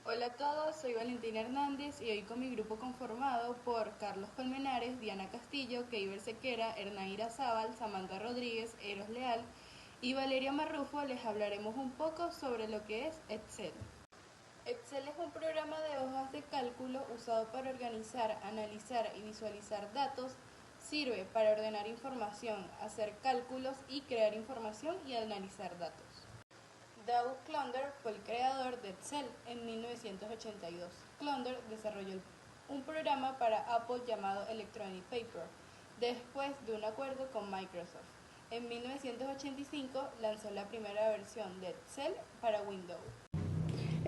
Hola a todos, soy Valentina Hernández y hoy con mi grupo conformado por Carlos Colmenares, Diana Castillo, Keiber Sequera, Hernaira Zaval, Samantha Rodríguez, Eros Leal y Valeria Marrufo les hablaremos un poco sobre lo que es Excel. Excel es un programa de hojas de cálculo usado para organizar, analizar y visualizar datos. Sirve para ordenar información, hacer cálculos y crear información y analizar datos. Doug Clonder fue el creador de Excel en 1982. Clonder desarrolló un programa para Apple llamado Electronic Paper, después de un acuerdo con Microsoft. En 1985 lanzó la primera versión de Excel para Windows.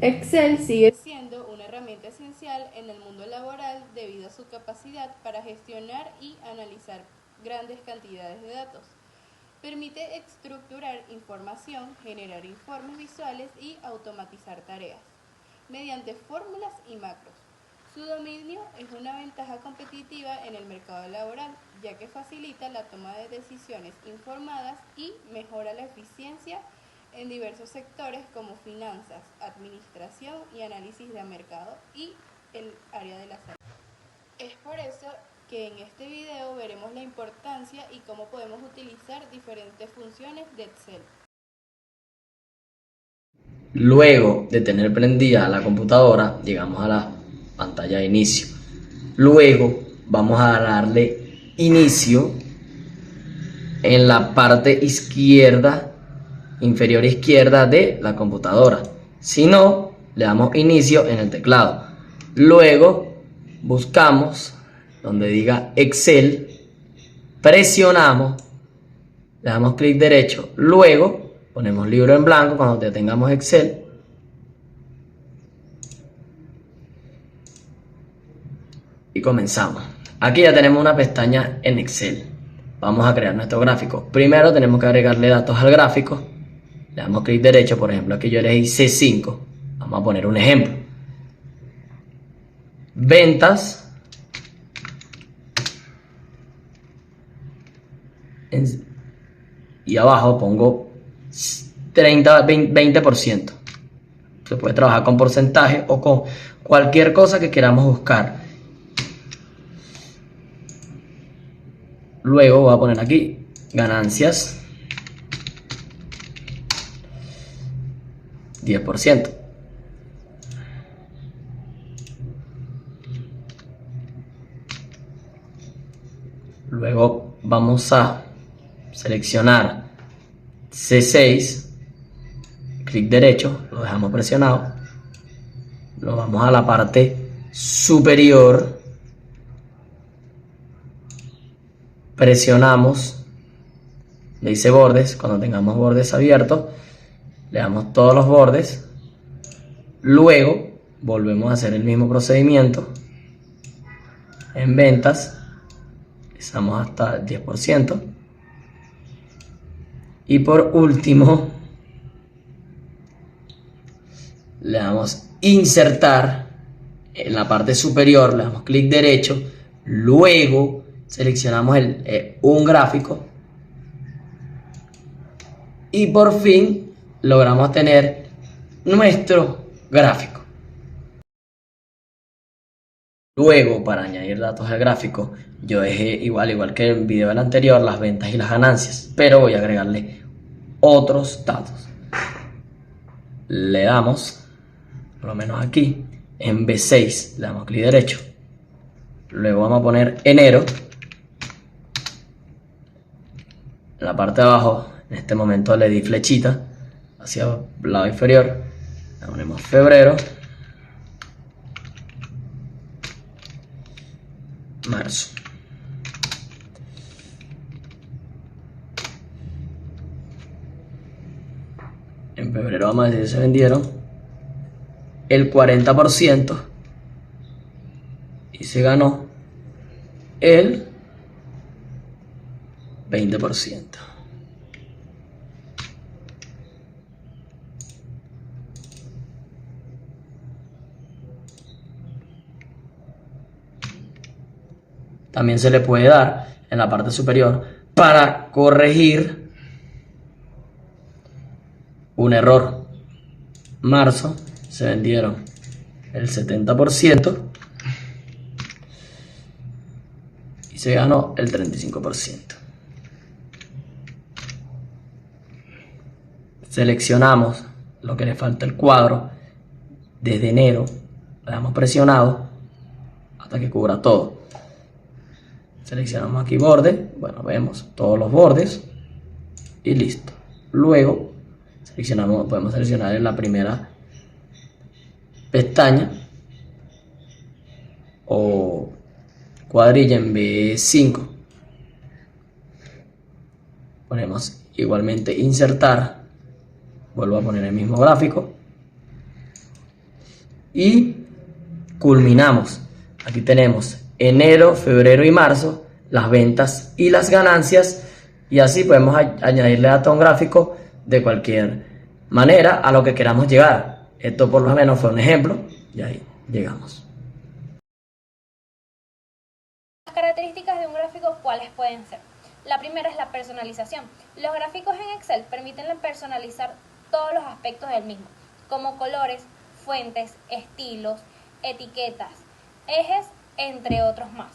Excel sigue siendo una herramienta esencial en el mundo laboral debido a su capacidad para gestionar y analizar grandes cantidades de datos. Permite estructurar información, generar informes visuales y automatizar tareas mediante fórmulas y macros. Su dominio es una ventaja competitiva en el mercado laboral, ya que facilita la toma de decisiones informadas y mejora la eficiencia en diversos sectores como finanzas, administración y análisis de mercado y el área de la salud. Es por eso que en este video veremos la importancia y cómo podemos utilizar diferentes funciones de Excel. Luego de tener prendida la computadora, llegamos a la pantalla de inicio. Luego vamos a darle inicio en la parte izquierda, inferior izquierda de la computadora. Si no, le damos inicio en el teclado. Luego buscamos donde diga Excel, presionamos, le damos clic derecho, luego ponemos libro en blanco cuando ya tengamos Excel y comenzamos. Aquí ya tenemos una pestaña en Excel. Vamos a crear nuestro gráfico. Primero tenemos que agregarle datos al gráfico. Le damos clic derecho, por ejemplo aquí yo elegí C5. Vamos a poner un ejemplo. Ventas y abajo pongo 20%. Se puede trabajar con porcentaje o con cualquier cosa que queramos buscar. Luego voy a poner aquí ganancias 10%. Luego vamos a seleccionar C6, clic derecho, lo dejamos presionado, nos vamos a la parte superior, presionamos, le dice bordes, cuando tengamos bordes abiertos, le damos todos los bordes, luego volvemos a hacer el mismo procedimiento, en ventas, estamos hasta el 10%. Y por último, le damos insertar en la parte superior, le damos clic derecho, luego seleccionamos un gráfico y por fin logramos tener nuestro gráfico. Luego, para añadir datos al gráfico, yo dejé igual que el video anterior, las ventas y las ganancias, pero voy a agregarle otros datos. Le damos, por lo menos aquí, en B6, le damos clic derecho. Luego vamos a poner enero. En la parte de abajo, en este momento le di flechita hacia el lado inferior. Le ponemos febrero. Marzo. En febrero vamos a decir se vendieron el 40% y se ganó el 20%. También se le puede dar en la parte superior para corregir un error. Marzo se vendieron el 70% y se ganó el 35%. Seleccionamos lo que le falta el cuadro desde enero, le damos presionado hasta que cubra todo. Seleccionamos aquí borde, bueno, vemos todos los bordes y listo. Luego podemos seleccionar en la primera pestaña o cuadrilla en B5. Ponemos igualmente insertar, vuelvo a poner el mismo gráfico y culminamos. Aquí tenemos enero, febrero y marzo, las ventas y las ganancias, y así podemos añadirle datos a un gráfico de cualquier manera a lo que queramos llegar. Esto por lo menos fue un ejemplo y ahí llegamos. Las características de un gráfico, ¿cuáles pueden ser? La primera es la personalización. Los gráficos en Excel permiten personalizar todos los aspectos del mismo, como colores, fuentes, estilos, etiquetas, ejes, entre otros más.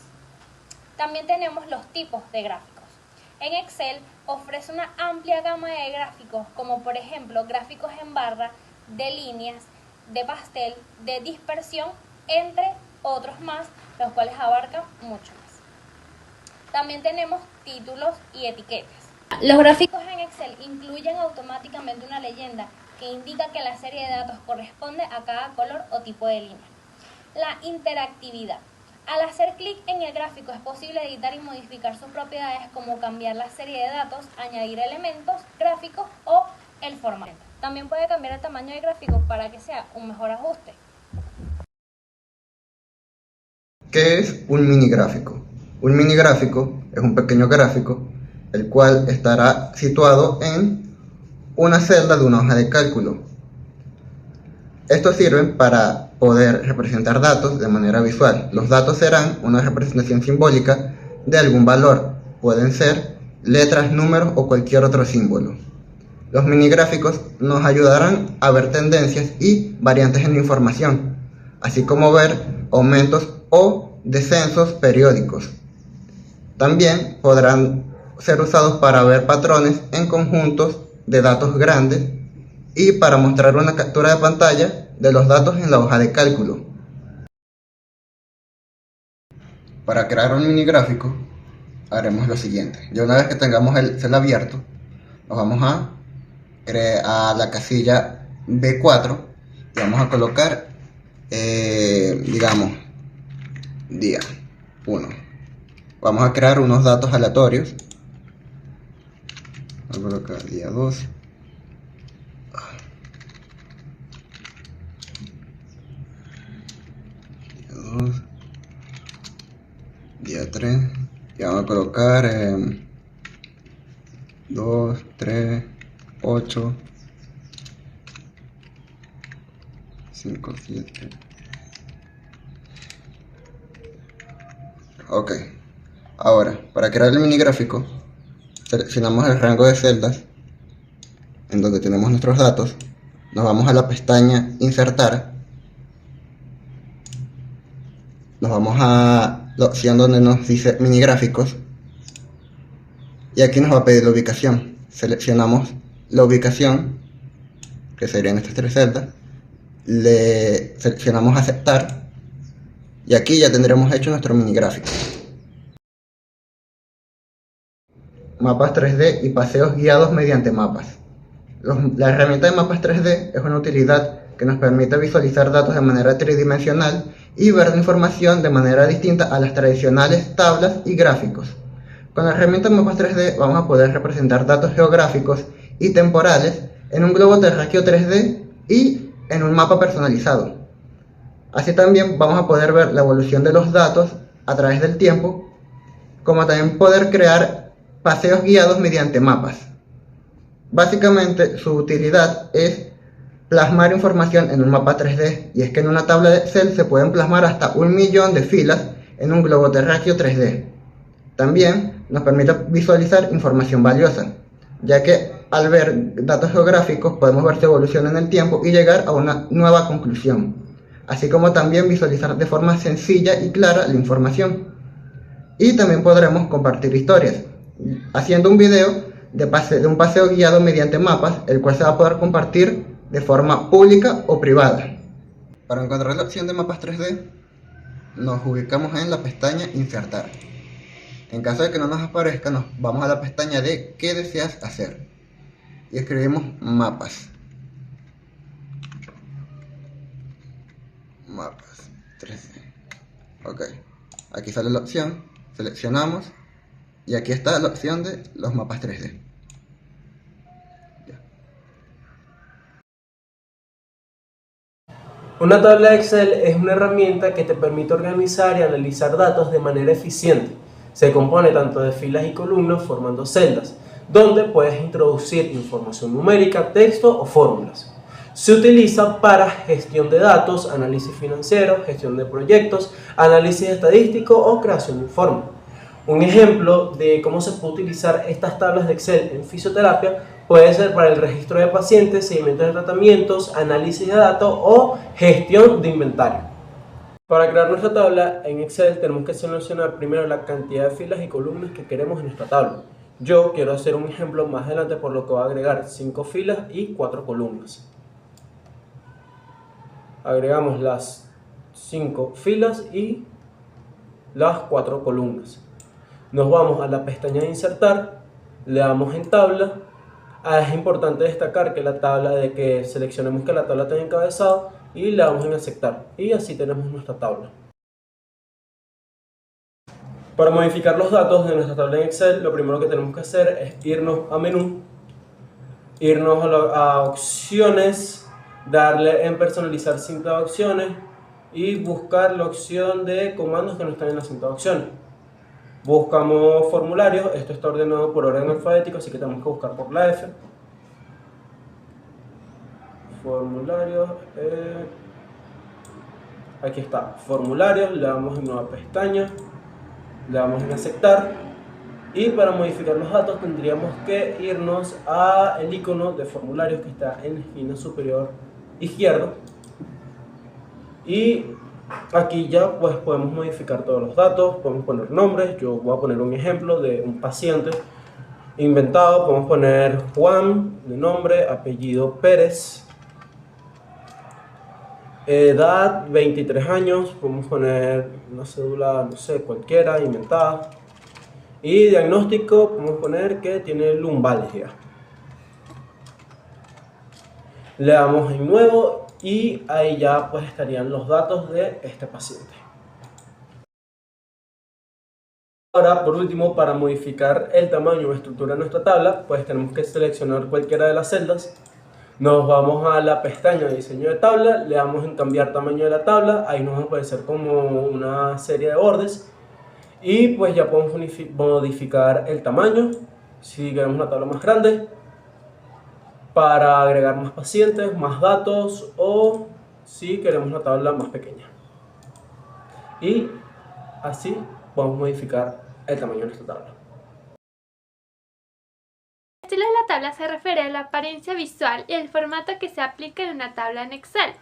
También tenemos los tipos de gráficos. En Excel ofrece una amplia gama de gráficos, como por ejemplo gráficos en barra, de líneas, de pastel, de dispersión, entre otros más, los cuales abarcan mucho más. También tenemos títulos y etiquetas. Los gráficos en Excel incluyen automáticamente una leyenda que indica que la serie de datos corresponde a cada color o tipo de línea. La interactividad. Al hacer clic en el gráfico es posible editar y modificar sus propiedades, como cambiar la serie de datos, añadir elementos gráficos o el formato. También puede cambiar el tamaño del gráfico para que sea un mejor ajuste. ¿Qué es un mini gráfico? Un mini gráfico es un pequeño gráfico, el cual estará situado en una celda de una hoja de cálculo. Estos sirven para poder representar datos de manera visual. Los datos serán una representación simbólica de algún valor. Pueden ser letras, números o cualquier otro símbolo. Los minigráficos nos ayudarán a ver tendencias y variantes en la información, así como ver aumentos o descensos periódicos. También podrán ser usados para ver patrones en conjuntos de datos grandes y para mostrar una captura de pantalla de los datos en la hoja de cálculo. Para crear un mini gráfico haremos lo siguiente. Ya una vez que tengamos el cel abierto, nos vamos a la casilla B4 y vamos a colocar digamos día 1. Vamos a crear unos datos aleatorios. Vamos a colocar día 2. Día 3, y vamos a colocar 2, 3, 8, 5, 7. Ok, ahora para crear el mini gráfico seleccionamos el rango de celdas en donde tenemos nuestros datos, nos vamos a la pestaña insertar, nos vamos a la opción donde nos dice mini gráficos y aquí nos va a pedir la ubicación. Seleccionamos la ubicación, que serían estas tres celdas, le seleccionamos aceptar y aquí ya tendremos hecho nuestro mini gráfico. Mapas 3D y paseos guiados mediante mapas. La herramienta de mapas 3D es una utilidad que nos permite visualizar datos de manera tridimensional y ver la información de manera distinta a las tradicionales tablas y gráficos. Con la herramienta de mapas 3D vamos a poder representar datos geográficos y temporales en un globo terráqueo 3D y en un mapa personalizado. Así también vamos a poder ver la evolución de los datos a través del tiempo, como también poder crear paseos guiados mediante mapas. Básicamente su utilidad es plasmar información en un mapa 3D, y es que en una tabla de Excel se pueden plasmar hasta 1 millón de filas en un globo terráqueo 3D. También nos permite visualizar información valiosa, ya que al ver datos geográficos podemos ver su evolución en el tiempo y llegar a una nueva conclusión. así como también visualizar de forma sencilla y clara la información. Y también podremos compartir historias, haciendo un video de un paseo guiado mediante mapas, el cual se va a poder compartir de forma pública o privada. Para encontrar la opción de mapas 3D, nos ubicamos en la pestaña Insertar. En caso de que no nos aparezca, nos vamos a la pestaña de ¿qué deseas hacer? Y escribimos mapas. Mapas 3D. Ok. Aquí sale la opción, seleccionamos y aquí está la opción de los mapas 3D. Una tabla de Excel es una herramienta que te permite organizar y analizar datos de manera eficiente. Se compone tanto de filas y columnas formando celdas, donde puedes introducir información numérica, texto o fórmulas. Se utiliza para gestión de datos, análisis financiero, gestión de proyectos, análisis estadístico o creación de informes. Un ejemplo de cómo se puede utilizar estas tablas de Excel en fisioterapia puede ser para el registro de pacientes, seguimiento de tratamientos, análisis de datos o gestión de inventario. Para crear nuestra tabla en Excel tenemos que seleccionar primero la cantidad de filas y columnas que queremos en nuestra tabla. Yo quiero hacer un ejemplo más adelante, por lo que voy a agregar 5 filas y 4 columnas. Agregamos las 5 filas y las 4 columnas. Nos vamos a la pestaña de insertar, le damos en tabla. Es importante destacar que la tabla seleccionemos que la tabla tenga encabezado y le damos en aceptar. Y así tenemos nuestra tabla. Para modificar los datos de nuestra tabla en Excel, lo primero que tenemos que hacer es irnos a menú, irnos a opciones, darle en personalizar cinta de opciones y buscar la opción de comandos que no están en la cinta de opciones. Buscamos formularios, esto está ordenado por orden alfabético, así que tenemos que buscar por la F. Formularios, aquí está, formularios, le damos en nueva pestaña, le damos en aceptar y para modificar los datos tendríamos que irnos al icono de formularios que está en la esquina superior izquierda y aquí ya pues podemos modificar todos los datos, podemos poner nombres. Yo voy a poner un ejemplo de un paciente inventado, podemos poner Juan de nombre, apellido Pérez, edad 23 años, podemos poner una cédula, no sé, cualquiera, inventada, y diagnóstico, podemos poner que tiene lumbalgia. Le damos en nuevo y ahí ya pues estarían los datos de este paciente. Ahora, por último, para modificar el tamaño o estructura de nuestra tabla, pues tenemos que seleccionar cualquiera de las celdas. Nos vamos a la pestaña de diseño de tabla, le damos en cambiar tamaño de la tabla, ahí nos va a aparecer como una serie de bordes y pues ya podemos modificar el tamaño, si queremos una tabla más grande, para agregar más pacientes, más datos o si queremos una tabla más pequeña. Y así podemos modificar el tamaño de nuestra tabla. El estilo de la tabla se refiere a la apariencia visual y el formato que se aplica en una tabla en Excel.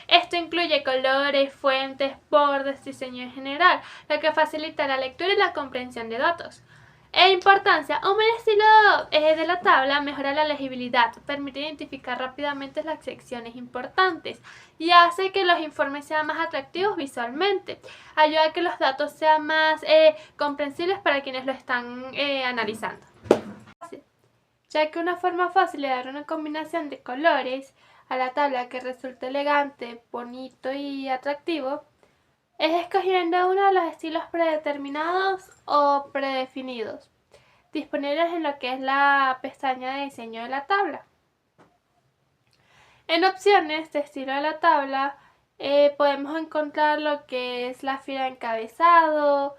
Esto incluye colores, fuentes, bordes, diseño en general, lo que facilita la lectura y la comprensión de datos. Importancia: un buen estilo de la tabla mejora la legibilidad, permite identificar rápidamente las secciones importantes y hace que los informes sean más atractivos visualmente. Ayuda a que los datos sean más comprensibles para quienes lo están analizando. Ya que una forma fácil de dar una combinación de colores a la tabla que resulte elegante, bonito y atractivo es escogiendo uno de los estilos predeterminados o predefinidos, disponibles en lo que es la pestaña de diseño de la tabla. En opciones de estilo de la tabla podemos encontrar lo que es la fila de encabezado,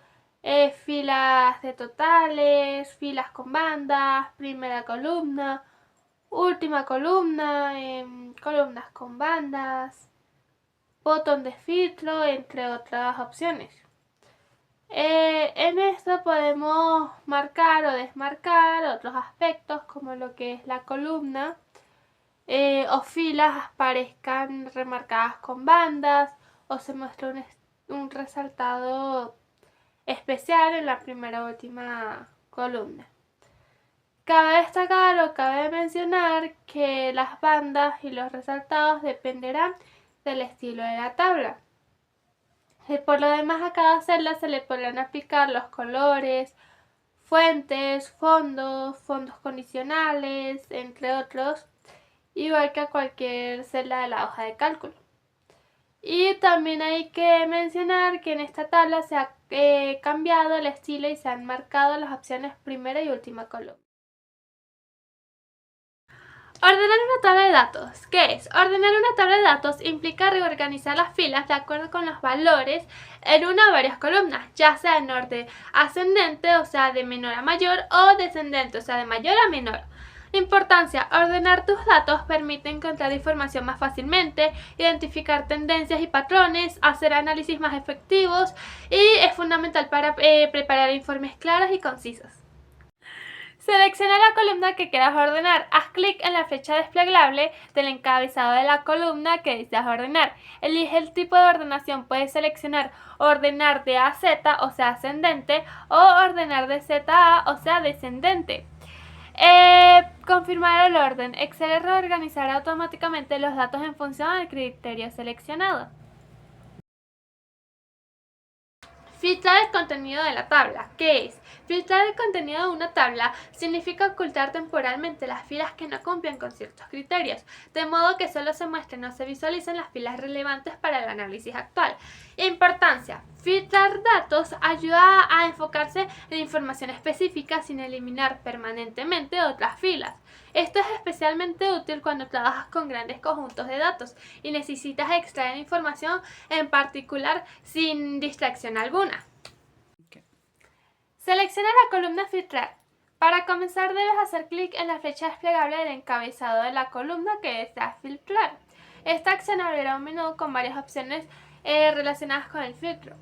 filas de totales, filas con bandas, primera columna, última columna, columnas con bandas, botón de filtro, entre otras opciones. En esto podemos marcar o desmarcar otros aspectos como lo que es la columna o filas aparezcan remarcadas con bandas o se muestra un resaltado especial en la primera o última columna. Cabe destacar o cabe mencionar que las bandas y los resaltados dependerán del estilo de la tabla. Por lo demás, a cada celda se le podrán aplicar los colores, fuentes, fondos condicionales, entre otros, igual que a cualquier celda de la hoja de cálculo. Y también hay que mencionar que en esta tabla se ha cambiado el estilo y se han marcado las opciones primera y última columna. Ordenar una tabla de datos. ¿Qué es? Ordenar una tabla de datos implica reorganizar las filas de acuerdo con los valores en una o varias columnas, ya sea en orden ascendente, o sea, de menor a mayor, o descendente, o sea, de mayor a menor. Importancia: ordenar tus datos permite encontrar información más fácilmente, identificar tendencias y patrones, hacer análisis más efectivos y es fundamental para preparar informes claros y concisos. Selecciona la columna que quieras ordenar. Haz clic en la flecha desplegable del encabezado de la columna que deseas ordenar. Elige el tipo de ordenación. Puedes seleccionar ordenar de A a Z, o sea ascendente, o ordenar de Z a A, o sea descendente. Confirmar el orden. Excel reorganizará automáticamente los datos en función del criterio seleccionado. Filtrar el contenido de la tabla. ¿Qué es? Filtrar el contenido de una tabla significa ocultar temporalmente las filas que no cumplen con ciertos criterios, de modo que solo se muestren o se visualicen las filas relevantes para el análisis actual. Importancia: filtrar datos ayuda a enfocarse en información específica sin eliminar permanentemente otras filas. Esto es especialmente útil cuando trabajas con grandes conjuntos de datos y necesitas extraer información en particular sin distracción alguna. Selecciona la columna Filtrar. Para comenzar debes hacer clic en la flecha desplegable del encabezado de la columna que deseas filtrar. Esta acción abrirá un menú con varias opciones relacionadas con el filtro.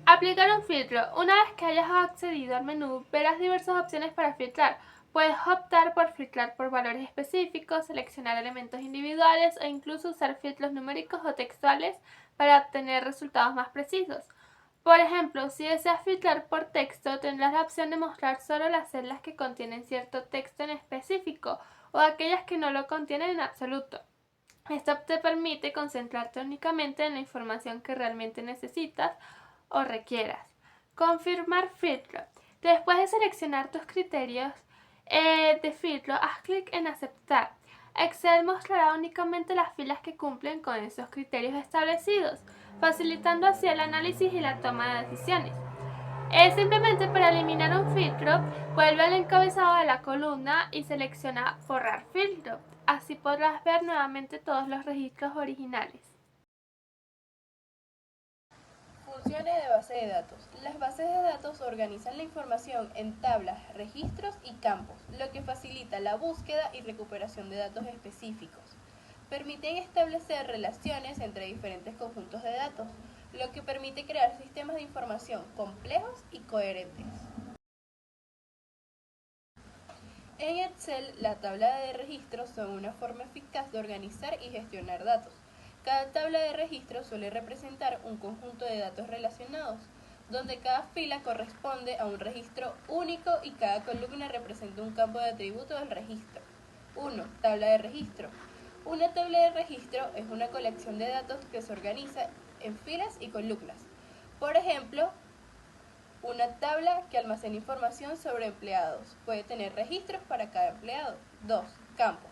Aplicar un filtro. Una vez que hayas accedido al menú, verás diversas opciones para filtrar. Puedes optar por filtrar por valores específicos, seleccionar elementos individuales o incluso usar filtros numéricos o textuales para obtener resultados más precisos. Por ejemplo, si deseas filtrar por texto, tendrás la opción de mostrar solo las celdas que contienen cierto texto en específico o aquellas que no lo contienen en absoluto. Esto te permite concentrarte únicamente en la información que realmente necesitas o requieras. Confirmar filtro. Después de seleccionar tus criterios de filtro, haz clic en aceptar. Excel mostrará únicamente las filas que cumplen con esos criterios establecidos, facilitando así el análisis y la toma de decisiones. Simplemente para eliminar un filtro, vuelve al encabezado de la columna y selecciona borrar filtro. Así podrás ver nuevamente todos los registros originales. Funciones de base de datos. Las bases de datos organizan la información en tablas, registros y campos, lo que facilita la búsqueda y recuperación de datos específicos. Permiten establecer relaciones entre diferentes conjuntos de datos, lo que permite crear sistemas de información complejos y coherentes. En Excel, la tabla de registros son una forma eficaz de organizar y gestionar datos. Cada tabla de registro suele representar un conjunto de datos relacionados, donde cada fila corresponde a un registro único y cada columna representa un campo de atributo del registro. 1. Tabla de registro. Una tabla de registro es una colección de datos que se organiza en filas y columnas. Por ejemplo, una tabla que almacena información sobre empleados. Puede tener registros para cada empleado. 2. Campos.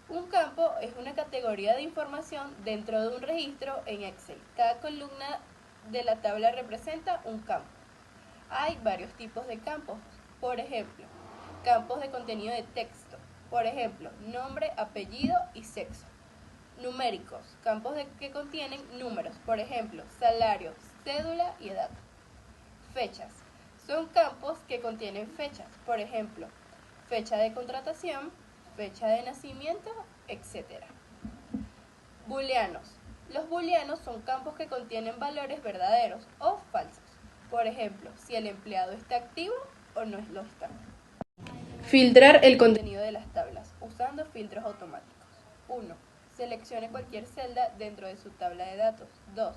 Un campo es una categoría de información dentro de un registro en Excel. Cada columna de la tabla representa un campo. Hay varios tipos de campos. Por ejemplo, campos de contenido de texto. Por ejemplo, nombre, apellido y sexo. Numéricos, campos que contienen números. Por ejemplo, salario, cédula y edad. Fechas, son campos que contienen fechas. Por ejemplo, fecha de contratación, fecha de nacimiento, etc. Booleanos. Los booleanos son campos que contienen valores verdaderos o falsos. Por ejemplo, si el empleado está activo o no lo está. Filtrar el contenido de las tablas usando filtros automáticos. 1. Seleccione cualquier celda dentro de su tabla de datos. 2.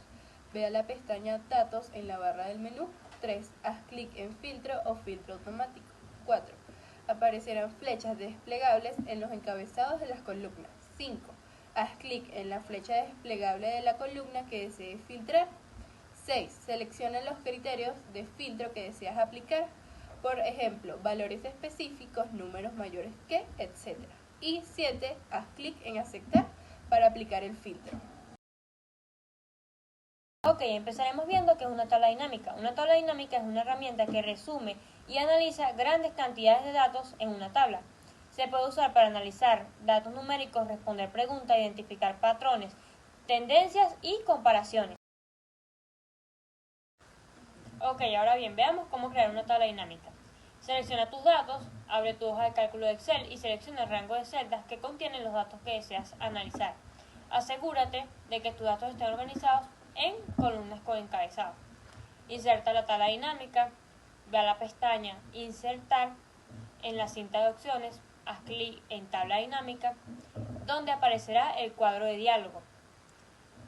Vea la pestaña Datos en la barra del menú. 3. Haz clic en Filtro o Filtro automático. 4. Aparecerán flechas desplegables en los encabezados de las columnas. 5. Haz clic en la flecha desplegable de la columna que desees filtrar. 6. Selecciona los criterios de filtro que deseas aplicar. Por ejemplo, valores específicos, números mayores que, etc. Y 7. Haz clic en Aceptar para aplicar el filtro. Ok, empezaremos viendo qué es una tabla dinámica. Una tabla dinámica es una herramienta que resume y analiza grandes cantidades de datos en una tabla. Se puede usar para analizar datos numéricos, responder preguntas, identificar patrones, tendencias y comparaciones. Ok, ahora bien, veamos cómo crear una tabla dinámica. Selecciona tus datos, abre tu hoja de cálculo de Excel y selecciona el rango de celdas que contienen los datos que deseas analizar. Asegúrate de que tus datos estén organizados en columnas con encabezado. Inserta la tabla dinámica, ve a la pestaña Insertar en la cinta de opciones, haz clic en Tabla dinámica, donde aparecerá el cuadro de diálogo.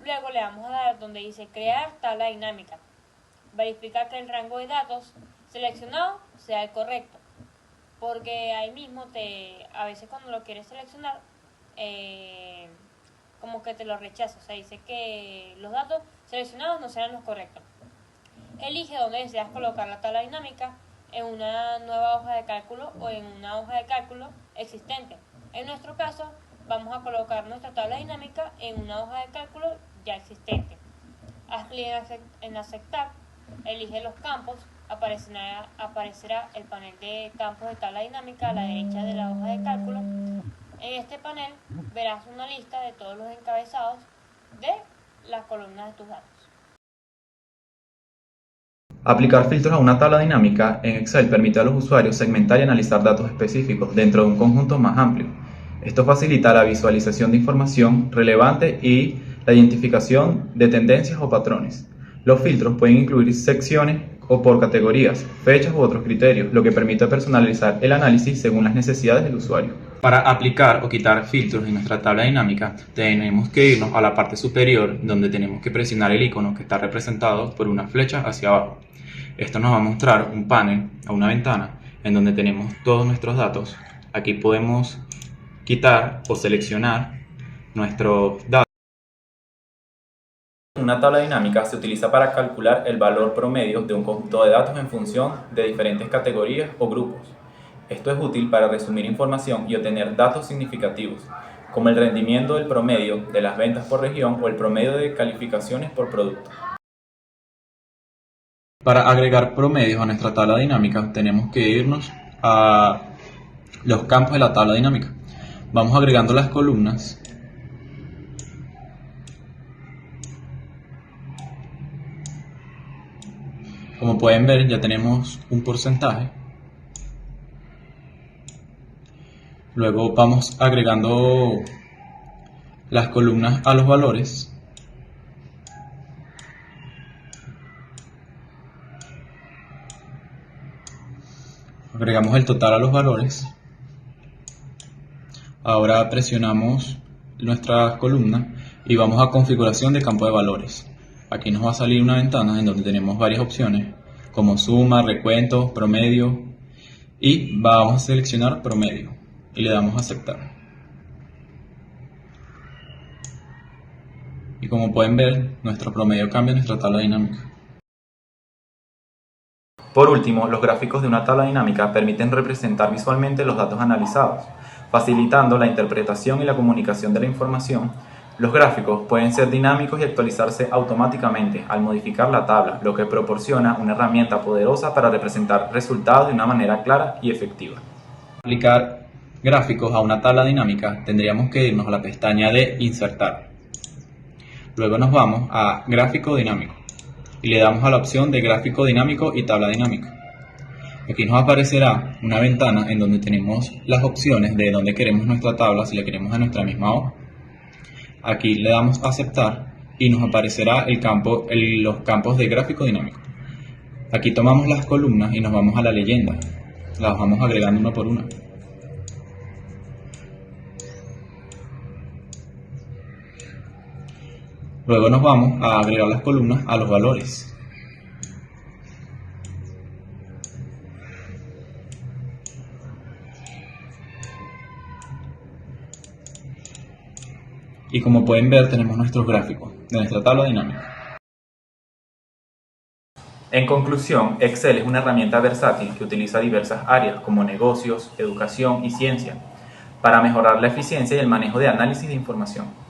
Luego le vamos a dar donde dice Crear tabla dinámica. Verifica que el rango de datos seleccionado sea el correcto, porque ahí mismo a veces cuando lo quieres seleccionar como que te lo rechaza, o sea, dice que los datos seleccionados no serán los correctos. Elige dónde deseas colocar la tabla dinámica, en una nueva hoja de cálculo o en una hoja de cálculo existente. En nuestro caso, vamos a colocar nuestra tabla dinámica en una hoja de cálculo ya existente. Haz clic en Aceptar, elige los campos, aparecerá el panel de campos de tabla dinámica a la derecha de la hoja de cálculo. En este panel verás una lista de todos los encabezados de las columnas de tus datos. Aplicar filtros a una tabla dinámica en Excel permite a los usuarios segmentar y analizar datos específicos dentro de un conjunto más amplio. Esto facilita la visualización de información relevante y la identificación de tendencias o patrones. Los filtros pueden incluir secciones o por categorías, fechas u otros criterios, lo que permite personalizar el análisis según las necesidades del usuario. Para aplicar o quitar filtros en nuestra tabla dinámica, tenemos que irnos a la parte superior, donde tenemos que presionar el icono que está representado por una flecha hacia abajo. Esto nos va a mostrar un panel o una ventana en donde tenemos todos nuestros datos. Aquí podemos quitar o seleccionar nuestros datos. Una tabla dinámica se utiliza para calcular el valor promedio de un conjunto de datos en función de diferentes categorías o grupos. Esto es útil para resumir información y obtener datos significativos, como el rendimiento del promedio de las ventas por región o el promedio de calificaciones por producto. Para agregar promedios a nuestra tabla dinámica, tenemos que irnos a los campos de la tabla dinámica. Vamos agregando las columnas. Como pueden ver, ya tenemos un porcentaje. Luego vamos agregando las columnas a los valores. Agregamos el total a los valores. Ahora presionamos nuestra columna y vamos a configuración de campo de valores. Aquí nos va a salir una ventana en donde tenemos varias opciones como suma, recuento, promedio, y vamos a seleccionar promedio y le damos a aceptar. Y como pueden ver, nuestro promedio cambia en nuestra tabla dinámica. Por último, los gráficos de una tabla dinámica permiten representar visualmente los datos analizados, facilitando la interpretación y la comunicación de la información. Los gráficos pueden ser dinámicos y actualizarse automáticamente al modificar la tabla, lo que proporciona una herramienta poderosa para representar resultados de una manera clara y efectiva. Para aplicar gráficos a una tabla dinámica, tendríamos que irnos a la pestaña de Insertar. Luego nos vamos a Gráfico dinámico y le damos a la opción de Gráfico dinámico y Tabla dinámica. Aquí nos aparecerá una ventana en donde tenemos las opciones de dónde queremos nuestra tabla, si la queremos en nuestra misma hoja. Aquí le damos a aceptar y nos aparecerá los campos de gráfico dinámico. Aquí tomamos las columnas y nos vamos a la leyenda. Las vamos agregando una por una. Luego nos vamos a agregar las columnas a los valores. Y como pueden ver, tenemos nuestros gráficos de nuestra tabla dinámica. En conclusión, Excel es una herramienta versátil que utiliza diversas áreas como negocios, educación y ciencia para mejorar la eficiencia y el manejo de análisis de información.